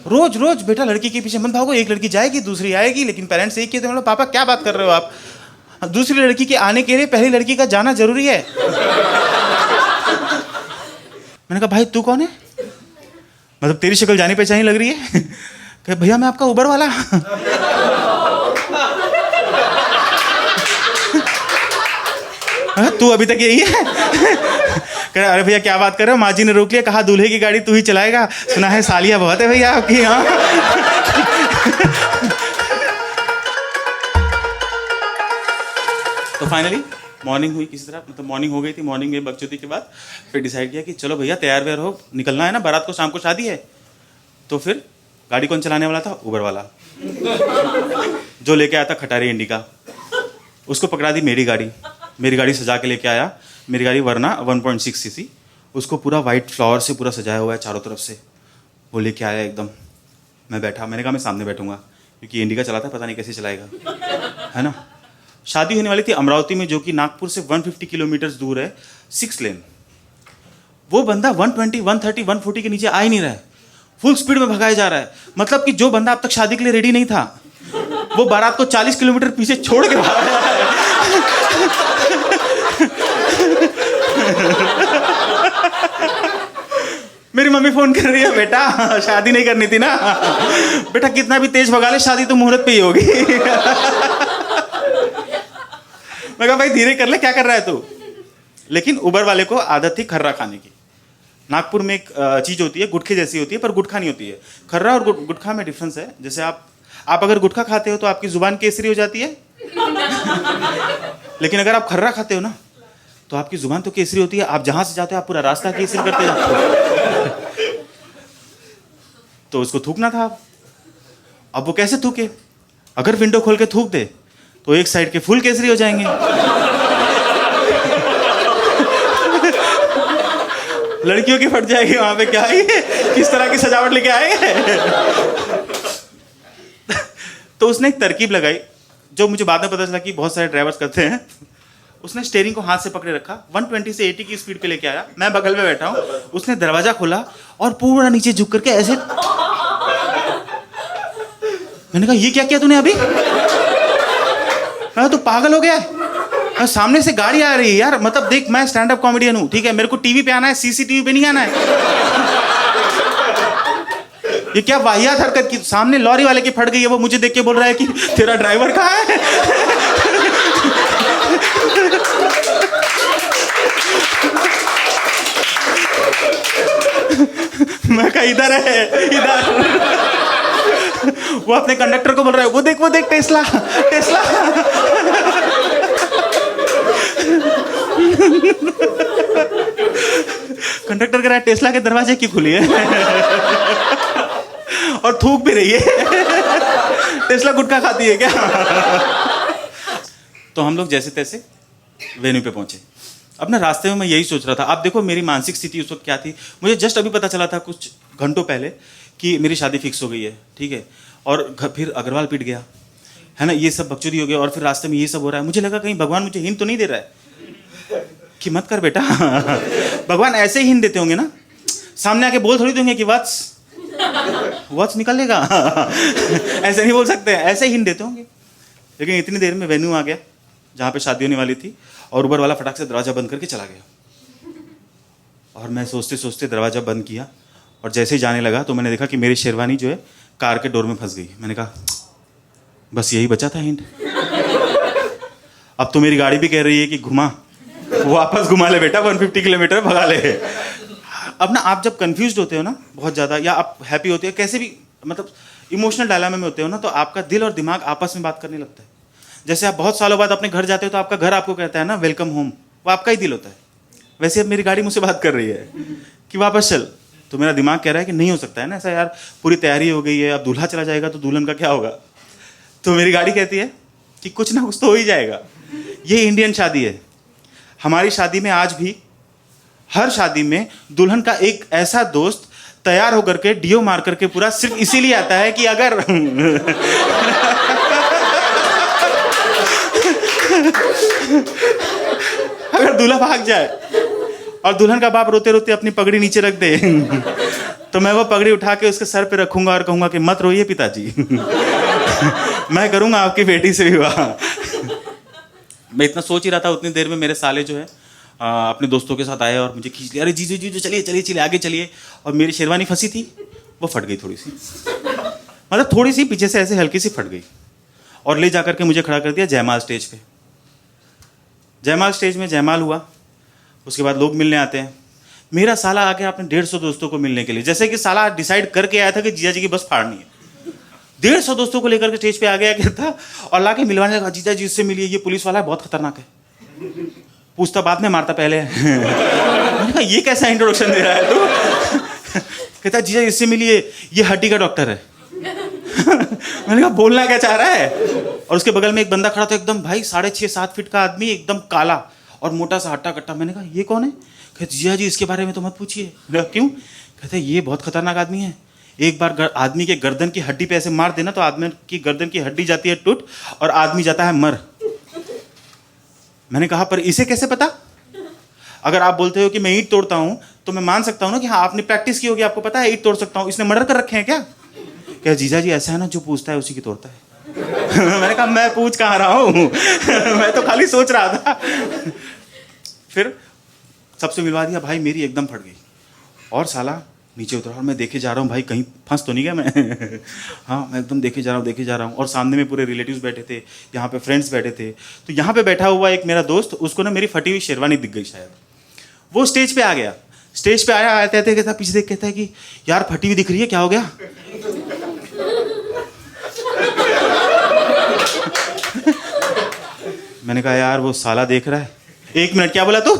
रोज रोज बेटा लड़की के पीछे मत भागो, एक लड़की जाएगी दूसरी आएगी, लेकिन पेरेंट्स एक कहते हैं पापा क्या बात कर रहे हो आप, दूसरी लड़की के आने के लिए पहली लड़की का जाना जरूरी है। मैंने कहा भाई तू कौन है, मतलब तेरी शक्ल जानी पहचानी लग रही है। कहे भैया मैं आपका उबर वाला। तू अभी तक यही है। कह अरे भैया क्या बात कर रहे हो, माँ जी ने रोक लिया, कहा दूल्हे की गाड़ी तू ही चलाएगा, सुना है सालियाँ बहुत है भैया आपकी। हाँ तो फाइनली मॉर्निंग हुई किसी तरह, मतलब मॉर्निंग हो गई थी। मॉर्निंग में बकचोदी के बाद फिर डिसाइड किया कि चलो भैया तैयार व्यार हो, निकलना है ना, बारात को शाम को शादी है। तो फिर गाड़ी कौन चलाने वाला था, उबर वाला जो लेके आया था खटारी इंडिका, उसको पकड़ा दी मेरी गाड़ी। मेरी गाड़ी सजा के लेके आया, मेरी गाड़ी वरना 1.6 सीसी, उसको पूरा वाइट फ्लावर से पूरा सजाया हुआ है चारों तरफ से, वो लेके आया एकदम। मैं बैठा, मैंने कहा मैं सामने बैठूंगा क्योंकि इंडिका चलाता है, पता नहीं कैसे चलाएगा, है ना। शादी होने वाली थी अमरावती में, जो कि नागपुर से 150 किलोमीटर दूर है, 6 लेन। वो बंदा 120, 130, 140 के नीचे आ ही नहीं रहा है, फुल स्पीड में भगाया जा रहा है। मतलब कि जो बंदा अब तक शादी के लिए रेडी नहीं था, वो बारात को 40 किलोमीटर पीछे छोड़ के भाग रहा है। मेरी मम्मी फोन कर रही है, बेटा शादी नहीं करनी थी ना, बेटा कितना भी तेज भगा ले शादी तो मुहूर्त पे ही होगी। मैं कहा भाई धीरे कर ले, क्या कर रहा है तू। लेकिन उबर वाले को आदत थी खर्रा खाने की। नागपुर में एक चीज होती है, गुटखे जैसी होती है पर गुटखा नहीं होती है। खर्रा और गुटखा में डिफरेंस है। जैसे आप अगर गुटखा खाते हो तो आपकी जुबान केसरी हो जाती है, लेकिन अगर आप खर्रा खाते हो ना तो आपकी जुबान तो केसरी होती है, आप जहां से जाते हो आप पूरा रास्ता केसरी करते जाते हो। तो उसको थूकना था। अब वो कैसे थूके, अगर विंडो खोल के थूक दे तो एक साइड के फुल केसरी हो जाएंगे, लड़कियों की फट जाएगी। वहां पे क्या है, किस तरह की सजावट लेके आए। तो उसने एक तरकीब लगाई जो मुझे बाद में पता चला कि बहुत सारे ड्राइवर्स करते हैं। उसने स्टीयरिंग को हाथ से पकड़े रखा, 120 से 80 की स्पीड पे लेके आया, मैं बगल में बैठा हूं। उसने दरवाजा खोला और पूरा नीचे झुक करके ऐसे। मैंने कहा ये क्या किया तूने अभी, तो पागल हो गया। सामने से गाड़ी आ रही है यार, मतलब देख मैं स्टैंड अप कॉमेडियन हूं, ठीक है, मेरे को टीवी पे आना है, सीसीटीवी पे नहीं आना है। ये क्या वाहियात हरकत की। सामने लॉरी वाले की फट गई है, वो मुझे देख के बोल रहा है कि तेरा ड्राइवर कहाँ है। मैं कहा इधर है, इधर। वो अपने कंडक्टर को बोल रहा है, वो देख टेस्ला टेस्ला। कंडक्टर कह रहा है टेस्ला के दरवाजे क्यों खुली है, और थूक भी रही है। टेस्ला गुटखा खाती है क्या। तो हम लोग जैसे तैसे वेन्यू पे पहुंचे। अब ना रास्ते में मैं यही सोच रहा था, आप देखो मेरी मानसिक स्थिति उस वक्त क्या थी। मुझे जस्ट अभी पता चला था कुछ घंटों पहले कि मेरी शादी फिक्स हो गई है, ठीक है, और फिर अग्रवाल पिट गया, है ना, ये सब बकचोदी हो गया, और फिर रास्ते में ये सब हो रहा है। मुझे लगा कहीं भगवान मुझे हिंट तो नहीं दे रहा है कि मत कर बेटा। भगवान ऐसे ही हिंट देते होंगे ना, सामने आके बोल थोड़ी देंगे कि वट्स निकलेगा। ऐसे नहीं बोल सकते, ऐसे ही हिंट देते होंगे। लेकिन इतनी देर में वेन्यू आ गया जहाँ पे शादी होने वाली थी, और उबर वाला फटाक से दरवाजा बंद करके चला गया। और मैं सोचते सोचते दरवाजा बंद किया, और जैसे ही जाने लगा तो मैंने देखा कि मेरी शेरवानी जो है कार के डोर में फंस गई। मैंने कहा बस यही बचा था हिंट। अब तो मेरी गाड़ी भी कह रही है कि घुमा, वापस घुमा ले बेटा, 150 किलोमीटर भगा ले। अब ना आप जब कंफ्यूज्ड होते हो ना बहुत ज़्यादा, या आप हैप्पी होते हो, कैसे भी मतलब इमोशनल डायलामा में होते हो ना, तो आपका दिल और दिमाग आपस में बात करने लगता है। जैसे आप बहुत सालों बाद अपने घर जाते हो तो आपका घर आपको कहता है ना वेलकम होम, वो आपका ही दिल होता है। वैसे अब मेरी गाड़ी मुझसे बात कर रही है कि वापस चल, तो मेरा दिमाग कह रहा है कि नहीं हो सकता है ना ऐसा यार, पूरी तैयारी हो गई है, अब दूल्हा चला जाएगा तो दुल्हन का क्या होगा। तो मेरी गाड़ी कहती है कि कुछ ना कुछ तो हो ही जाएगा। ये इंडियन शादी है। हमारी शादी में आज भी, हर शादी में दुल्हन का एक ऐसा दोस्त तैयार होकर के डीओ मार करके पूरा सिर्फ इसीलिए आता है कि अगर दूल्हा भाग जाए और दुल्हन का बाप रोते रोते अपनी पगड़ी नीचे रख दे तो मैं वो पगड़ी उठा के उसके सर पे रखूंगा और कहूंगा कि मत रोइए पिताजी। मैं करूंगा आपकी बेटी से विवाह। मैं इतना सोच ही रहा था, उतनी देर में मेरे साले जो है अपने दोस्तों के साथ आए और मुझे खींच लिया, अरे जीजू जीजू चलिए चलिए चलिए आगे चलिए। और मेरी शेरवानी फंसी थी, वो फट गई थोड़ी सी, मतलब थोड़ी सी पीछे से ऐसे हल्की सी फट गई, और ले जाकर के मुझे खड़ा कर दिया जयमाल स्टेज पे। जयमाल स्टेज में जयमाल हुआ, उसके बाद लोग मिलने आते हैं। मेरा साला आ गया अपने 150 दोस्तों को मिलने के लिए, जैसे कि साला डिसाइड करके आया था कि जीजा जी की बस फाड़नी है। 150 दोस्तों को लेकर के स्टेज पे आ गया क्या था, और लाके मिलवाने लगा, जीजा जी इससे मिलिए, ये पुलिस वाला है, बहुत खतरनाक है, पूछता बाद में मारता पहले। मैंने कहा ये कैसा इंट्रोडक्शन दे रहा है तू? कहता जीजा इससे मिलिए, ये हड्डी का डॉक्टर है। मैंने कहा बोलना क्या चाह रहा है? और उसके बगल में एक बंदा खड़ा था, एकदम भाई 6.5-7 फीट का आदमी, एकदम काला और मोटा सा हट्टा कट्टा। मैंने कहा ये कौन है? कहते जीजा जी इसके बारे में तो मत पूछिए। क्यों? कहते ये बहुत खतरनाक आदमी है, एक बार आदमी के गर्दन की हड्डी पे ऐसे मार देना तो आदमी की गर्दन की हड्डी जाती है टूट और आदमी जाता है मर। मैंने कहा पर इसे कैसे पता? अगर आप बोलते हो कि मैं ईंट तोड़ता हूं तो मैं मान सकता हूं ना कि हाँ आपने प्रैक्टिस की होगी, आपको पता है ईंट तोड़ सकता हूं, इसने मर्डर कर रखे हैं क्या? क्या जीजा जी ऐसा है ना, जो पूछता है उसी की तोड़ता है। मैंने कहा मैं पूछ कहाँ रहा हूँ। मैं तो खाली सोच रहा था। फिर सबसे मिलवा दिया, भाई मेरी एकदम फट गई, और साला नीचे उतरा और मैं देखे जा रहा हूँ भाई कहीं फंस तो नहीं गया मैं। हाँ मैं एकदम देखे जा रहा हूँ और सामने में पूरे रिलेटिव्स बैठे थे, यहाँ पे फ्रेंड्स बैठे थे। तो यहाँ पे बैठा हुआ एक मेरा दोस्त, उसको ना मेरी फटी हुई शेरवानी दिख गई शायद, वो स्टेज पे आ गया। स्टेज पे आया, आते आते कहता पीछे देख, कहता है कि यार फटी हुई दिख रही है, क्या हो गया? मैंने कहा यार वो साला देख रहा है। 1 मिनट, क्या बोला तू?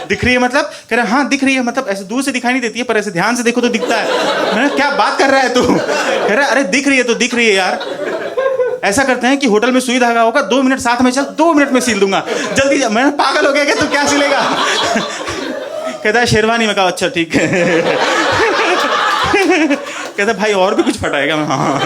दिख रही है मतलब? कह रहा हाँ दिख रही है, मतलब ऐसे दूर से दिखाई नहीं देती है पर ऐसे ध्यान से देखो तो दिखता है। मैंने क्या बात कर रहा है तू? कह रहा अरे दिख रही है तो दिख रही है यार। ऐसा करते हैं कि होटल में सुई धागा होगा, 2 मिनट साथ में चल, 2 मिनट में सिल दूंगा, जल्दी जा। मैं पागल हो गया कि तू क्या सिलेगा? कहता है शेरवानी। में कहा अच्छा ठीक है। कहता भाई और भी कुछ फटाएगा? मैं हाँ।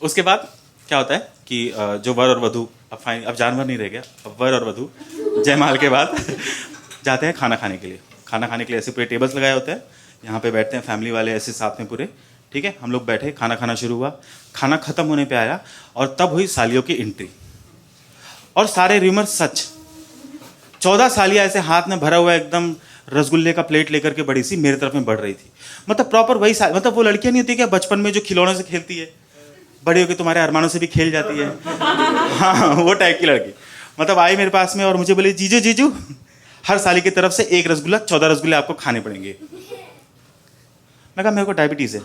उसके बाद क्या होता है कि जो वर और वधू, अब जानवर नहीं रह गया, अब वर और वधू जयमाल के बाद जाते हैं खाना खाने के लिए। खाना खाने के लिए ऐसे पूरे टेबल्स लगाए होते हैं, यहाँ पे बैठते हैं फैमिली वाले ऐसे साथ में पूरे, ठीक है। हम लोग बैठे, खाना खाना शुरू हुआ, खाना खत्म होने पे आया और तब हुई सालियों की एंट्री। और सारे रूमर सच, 14 सालियाँ ऐसे हाथ में भरा हुआ एकदम रसगुल्ले का प्लेट लेकर के बड़ी सी मेरी तरफ में बढ़ रही थी। मतलब प्रॉपर वही मतलब वो लड़कियाँ नहीं होती क्या बचपन में जो खिलौनों से खेलती है, बड़ी होकर तुम्हारे अरमानों से भी खेल जाती है। हाँ वो टाइप की लड़की मतलब आई मेरे पास में और मुझे बोले जीजू जीजू हर साली की तरफ से 1 रसगुल्ला, 14 रसगुल्ले आपको खाने पड़ेंगे। मैं कहा मेरे को डायबिटीज है।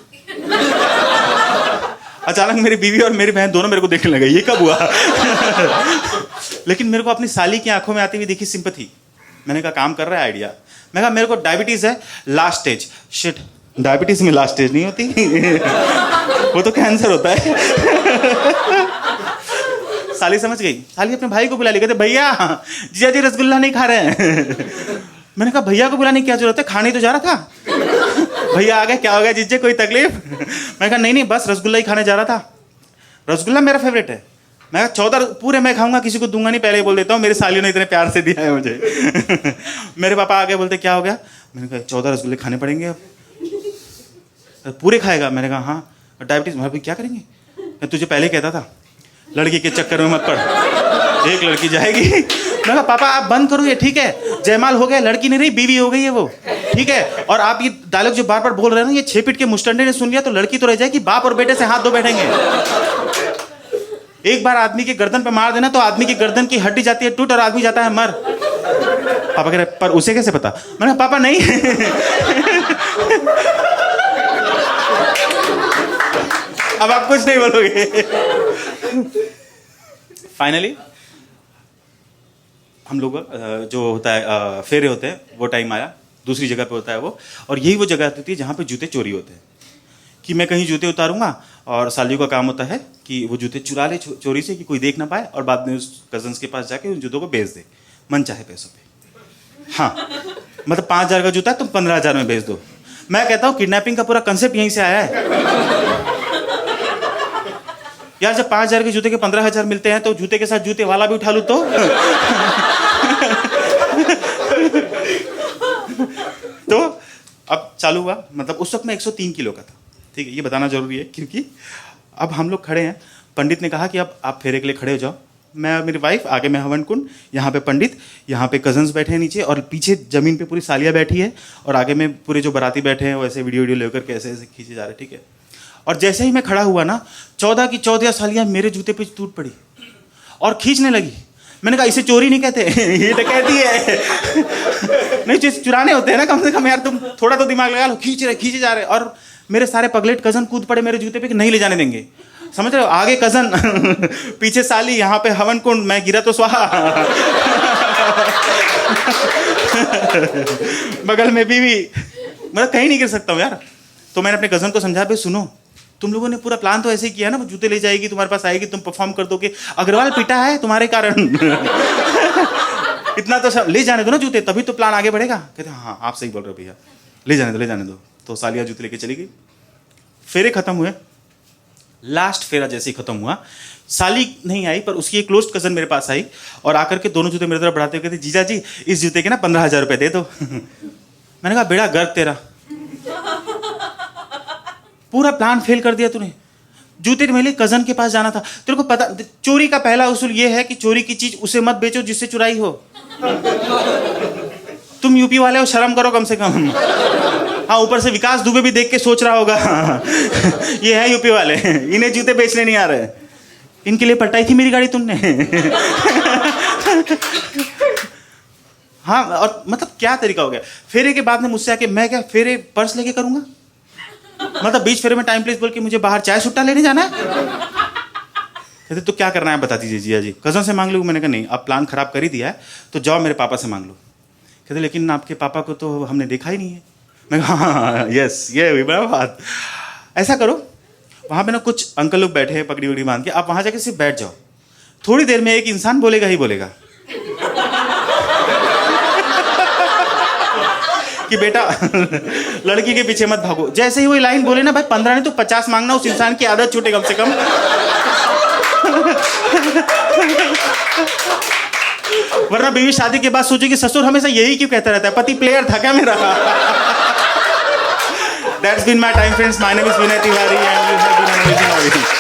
अचानक मेरी बीवी और मेरी बहन दोनों मेरे को देखने लगे, ये कब हुआ? लेकिन मेरे को अपनी साली की आंखों में आती हुई देखी सिंपैथी। मैंने कहा काम कर रहा है आइडिया। मैं कहा मेरे को डायबिटीज है, लास्ट स्टेज। शिट, डायबिटीज में लास्ट स्टेज नहीं होती। वो तो कैंसर होता है। साली समझ गई, साली अपने भाई को बुला ली, कहते भैया जीजा जी रसगुल्ला नहीं खा रहे हैं। मैंने कहा भैया को बुलाने की क्या जरूरत है, खाने तो जा रहा था। भैया आ गए, क्या हो गया जीजे कोई तकलीफ? मैंने कहा नहीं बस रसगुल्ला ही खाने जा रहा था, रसगुल्ला मेरा फेवरेट है। मैं 14 पूरे मैं खाऊंगा, किसी को दूंगा नहीं, पहले ही बोल देता हूँ, मेरी सालियों ने इतने प्यार से दिया है मुझे। मेरे पापा आगे बोलते क्या हो गया? मैंने कहा 14 रसगुल्ले खाने पड़ेंगे अब। पूरे खाएगा? मैंने कहा हाँ। डायबिटीज? भाई क्या करेंगे? मैं तुझे पहले कहता था लड़की के चक्कर में मत पड़, एक लड़की जाएगी। मैं कहा पापा आप बंद करो ये, ठीक है जयमाल हो गया, लड़की नहीं रही बीवी हो गई है वो, ठीक है। और आप ये डायलॉग जो बार बार बोल रहे हो ना, ये 6 फीट के मुस्टंडे ने सुन लिया तो लड़की तो रह जाएगी, बाप और बेटे से हाथ धो बैठेंगे। एक बार आदमी की गर्दन पे मार देना तो आदमी की गर्दन की हड्डी जाती है टूट और आदमी जाता है मर। पापा कह रहे पर उसे कैसे पता? मैंने पापा नहीं। अब आप कुछ नहीं बोलोगे। फाइनली हम लोग जो होता है फेरे होते हैं वो टाइम आया, दूसरी जगह पे होता है वो, और यही वो जगह होती है जहाँ पे जूते चोरी होते हैं। कि मैं कहीं जूते उतारूंगा और सालियों का काम होता है कि वो जूते चुरा ले चोरी से, कि कोई देख ना पाए, और बाद में उस कजन्स के पास जाके उन जूतों को बेच दे मन चाहे पैसों पे। हाँ मतलब 5,000 का जूता है तुम 15,000 में बेच दो। मैं कहता हूँ किडनैपिंग का पूरा कंसेप्ट यहीं से आया है। यार जब 5,000 के जूते के 15,000 मिलते हैं तो जूते के साथ जूते वाला भी उठा लूँ तो। तो अब चालू हुआ, मतलब उस वक्त मैं 103 किलो का था, ठीक है, ये बताना जरूरी है क्योंकि अब हम लोग खड़े हैं, पंडित ने कहा कि अब आप फेरे के लिए खड़े हो जाओ, मैं और मेरी वाइफ, आगे में हवन कुंड, यहाँ पे पंडित, यहाँ पे कजन्स बैठे हैं नीचे, और पीछे जमीन पे पूरी सालियाँ बैठी है, और आगे में पूरे जो बाराती बैठे हैं वैसे वीडियो लेकर के ऐसे ऐसे खींचे जा रहे हैं, ठीक है। और जैसे ही मैं खड़ा हुआ ना, 14 की 14 सालियाँ मेरे जूते पे टूट पड़ी और खींचने लगी। मैंने कहा इसे चोरी नहीं कहते, ये तो कहती है। नहीं, जो चुराने होते हैं ना, कम से कम यार तुम थोड़ा तो दिमाग लगा लो, खींचे जा रहे, और मेरे सारे पगलेट कजन कूद पड़े मेरे जूते पे कि नहीं ले जाने देंगे, समझ रहे हो, आगे कजन पीछे साली, यहाँ पे हवन कुंड, मैं गिरा तो स्वाहा। बगल में बीवी, मतलब कहीं नहीं गिर सकता हूँ यार। तो मैंने अपने कजन को समझा, भाई सुनो, तुम लोगों ने पूरा प्लान तो ऐसे ही किया ना, वो जूते ले जाएगी, तुम्हारे पास आएगी, तुम परफॉर्म कर दोगे, अग्रवाल पिटा है तुम्हारे कारण। इतना तो सब ले जाने दो ना जूते, तभी तो प्लान आगे बढ़ेगा। कहते हाँ आप सही बोल रहे हो भैया, ले जाने दो। तो सालिया जूते लेके चली गई, फेरे खत्म हुए, लास्ट फेरा जैसे ही खत्म हुआ, साली नहीं आई पर उसकी एक क्लोज कजन मेरे पास आई और आकर के दोनों जूते मेरे तरफ बढ़ाते हुए कहते, जीजा जी इस जूते के ना 15,000 रुपये दे दो। मैंने कहा बेड़ा गर्क तेरा, पूरा प्लान फेल कर दिया तूने। जूते मेरे कजन के पास जाना था, तेरे को पता, चोरी का पहला उसूल ये है कि चोरी की चीज उसे मत बेचो जिससे चुराई हो। तुम यूपी वाले हो, शर्म करो कम से कम। हाँ, ऊपर से विकास दुबे भी देख के सोच रहा होगा ये है यूपी वाले, इन्हें जूते बेचने नहीं आ रहे, इनके लिए पटाई थी मेरी गाड़ी तुमने। हाँ, और मतलब क्या तरीका हो गया। फेरे के बाद में मुझसे आके, मैं क्या फेरे पर्स लेके करूंगा, मतलब बीच फेरे में टाइम प्लीज बोल के मुझे बाहर चाय सुट्टा लेने जाना है। कहते तो क्या करना है बता दीजिए जिया जी, कजन से मांग लूँ। मैंने कहा नहीं, अब प्लान खराब कर ही दिया है तो जाओ मेरे पापा से मांग लो। कहते लेकिन आपके पापा को तो हमने देखा ही नहीं है। मैं कहा हाँ यस, ये हुई बड़ा बात। ऐसा करो, वहाँ पे ना कुछ अंकल लोग बैठे हैं पगड़ी वगड़ी बांध के, आप वहाँ जाके सिर्फ बैठ जाओ, थोड़ी देर में एक इंसान बोलेगा ही बोलेगा कि बेटा लड़की के पीछे मत भागो। जैसे ही वो लाइन बोले ना, भाई 15 नहीं तो 50 मांगना, उस इंसान की आदत छूटे कम से कम। वरना बीवी शादी के बाद सोचेगी ससुर हमेशा यही क्यों कहता रहता है, पति प्लेयर था क्या मेरा। That's been my time, friends. My name is Vinay Tiwari and you have been amazing.